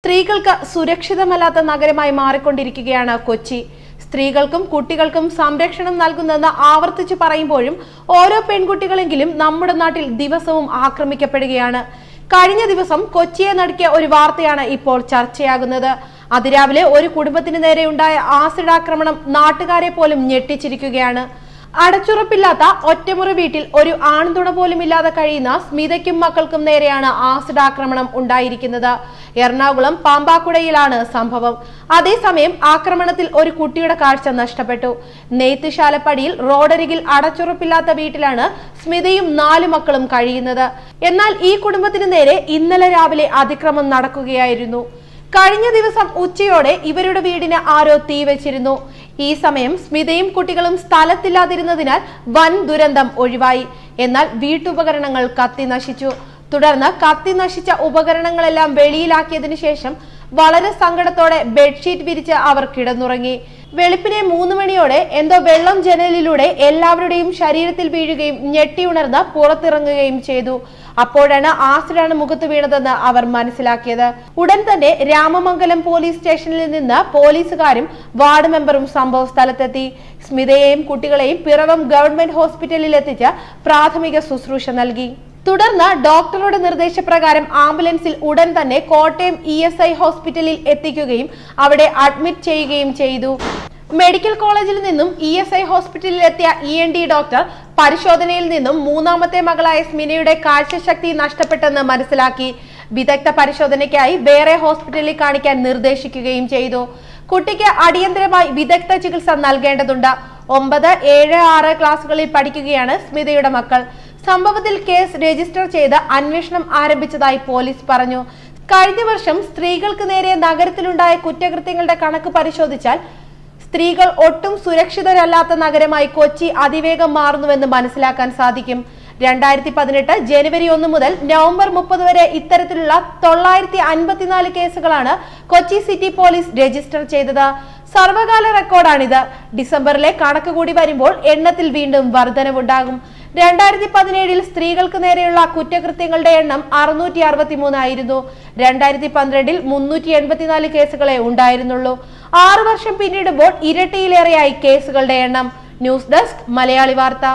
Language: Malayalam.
സ്ത്രീകൾക്ക് സുരക്ഷിതമല്ലാത്ത നഗരമായി മാറിക്കൊണ്ടിരിക്കുകയാണ് കൊച്ചി. സ്ത്രീകൾക്കും കുട്ടികൾക്കും സംരക്ഷണം നൽകുന്നെന്ന് ആവർത്തിച്ചു പറയുമ്പോഴും ഓരോ പെൺകുട്ടികളെങ്കിലും നമ്മുടെ നാട്ടിൽ ദിവസവും ആക്രമിക്കപ്പെടുകയാണ്. കഴിഞ്ഞ ദിവസം കൊച്ചിയെ നടുക്കിയ ഒരു വാർത്തയാണ് ഇപ്പോൾ ചർച്ചയാകുന്നത്. അതിരാവിലെ ഒരു കുടുംബത്തിന് നേരെയുണ്ടായ ആസിഡ് ആക്രമണം നാട്ടുകാരെ പോലും ഞെട്ടിച്ചിരിക്കുകയാണ്. അടച്ചുറപ്പില്ലാത്ത ഒറ്റമുറി വീട്ടിൽ ഒരു ആൺതുണ പോലും ഇല്ലാതെ കഴിയുന്ന സ്മിതയ്ക്കും മക്കൾക്കും നേരെയാണ് ആസിഡ് ആക്രമണം ഉണ്ടായിരിക്കുന്നത്. എറണാകുളം പാമ്പാക്കുടയിലാണ് സംഭവം. അതേസമയം ആക്രമണത്തിൽ ഒരു കുട്ടിയുടെ കാഴ്ച നഷ്ടപ്പെട്ടു. നെയ്ത്തുശാലപ്പടിയിൽ റോഡരികിൽ അടച്ചുറപ്പില്ലാത്ത വീട്ടിലാണ് സ്മിതയും 4 മക്കളും കഴിയുന്നത്. എന്നാൽ ഈ കുടുംബത്തിന് നേരെ ഇന്നലെ രാവിലെ അതിക്രമം നടക്കുകയായിരുന്നു. കഴിഞ്ഞ ദിവസം ഉച്ചയോടെ ഇവരുടെ വീടിന് ആരോ തീ വെച്ചിരുന്നു. ഈ സമയം സ്മിതയും കുട്ടികളും സ്ഥലത്തില്ലാതിരുന്നതിനാൽ വൻ ദുരന്തം ഒഴിവായി. എന്നാൽ വീട്ടുപകരണങ്ങൾ കത്തി നശിച്ചു. തുടർന്ന് കത്തി നശിച്ച ഉപകരണങ്ങളെല്ലാം വെളിയിലാക്കിയതിനു ശേഷം വളരെ സങ്കടത്തോടെ ബെഡ്ഷീറ്റ് വിരിച്ച് അവർ കിടന്നുറങ്ങി. വെളുപ്പിനെ 3 മണിയോടെ എന്തോ വെള്ളം ജനലിലൂടെ എല്ലാവരുടെയും ശരീരത്തിൽ വീഴുകയും ഞെട്ടിയുണർന്ന് പുറത്തിറങ്ങുകയും ചെയ്തു. അപ്പോഴാണ് ആസിഡാണ് മുഖത്ത് വീണതെന്ന് അവർ മനസ്സിലാക്കിയത്. ഉടൻ തന്നെ രാമമംഗലം പോലീസ് സ്റ്റേഷനിൽ നിന്ന് പോലീസുകാരും വാർഡ് മെമ്പറും സംഭവ സ്ഥലത്തെത്തി. സ്മിതയെയും കുട്ടികളെയും പിറവം ഗവൺമെന്റ് ഹോസ്പിറ്റലിൽ എത്തിച്ച് പ്രാഥമിക ശുശ്രൂഷ നൽകി. തുടർന്ന് ഡോക്ടറുടെ നിർദ്ദേശപ്രകാരം ആംബുലൻസിൽ ഉടൻ തന്നെ കോട്ടയം ESI ഹോസ്പിറ്റലിൽ എത്തിക്കുകയും അവിടെ അഡ്മിറ്റ് ചെയ്യുകയും ചെയ്തു. മെഡിക്കൽ കോളേജിൽ നിന്നും ESI ഹോസ്പിറ്റലിൽ എത്തിയ ENT ഡോക്ടർ പരിശോധനയിൽ നിന്നും 3ാമത്തെ മകളായ സ്മിനയുടെ കാഴ്ചശക്തി നഷ്ടപ്പെട്ടെന്ന് മനസ്സിലാക്കി. വിദഗ്ധ പരിശോധനയ്ക്കായി വേറെ ഹോസ്പിറ്റലിൽ കാണിക്കാൻ നിർദ്ദേശിക്കുകയും ചെയ്തു. കുട്ടിക്ക് അടിയന്തരമായി വിദഗ്ധ ചികിത്സ നൽകേണ്ടതുണ്ട്. 9, 7, 6 ക്ലാസുകളിൽ പഠിക്കുകയാണ് സ്മിതയുടെ മക്കൾ. സംഭവത്തിൽ കേസ് രജിസ്റ്റർ ചെയ്ത് അന്വേഷണം ആരംഭിച്ചതായി പോലീസ് പറഞ്ഞു. കഴിഞ്ഞ വർഷം സ്ത്രീകൾക്ക് നേരെ നഗരത്തിലുണ്ടായ കുറ്റകൃത്യങ്ങളുടെ കണക്ക് പരിശോധിച്ചാൽ സ്ത്രീകൾ ഒട്ടും സുരക്ഷിതരല്ലാത്ത നഗരമായി കൊച്ചി അതിവേഗം മാറുന്നുവെന്ന് മനസ്സിലാക്കാൻ സാധിക്കും. 2018 ജനുവരി 1 മുതൽ നവംബർ 30 വരെ ഇത്തരത്തിലുള്ള 954 കേസുകളാണ് കൊച്ചി സിറ്റി പോലീസ് രജിസ്റ്റർ ചെയ്തത്. സർവകാല റെക്കോർഡാണിത്. ഡിസംബറിലെ കണക്ക് കൂടി വരുമ്പോൾ എണ്ണത്തിൽ വീണ്ടും വർധനവുണ്ടാകും. 2017 സ്ത്രീകൾക്ക് നേരെയുള്ള കുറ്റകൃത്യങ്ങളുടെ എണ്ണം 663 ആയിരുന്നു. 2012 384 കേസുകളെ ഉണ്ടായിരുന്നുള്ളൂ. 6 വർഷം പിന്നിടുമ്പോൾ ഇരട്ടിയിലേറെയായി കേസുകളുടെ എണ്ണം. ന്യൂസ് ഡെസ്ക് മലയാളി വാർത്ത.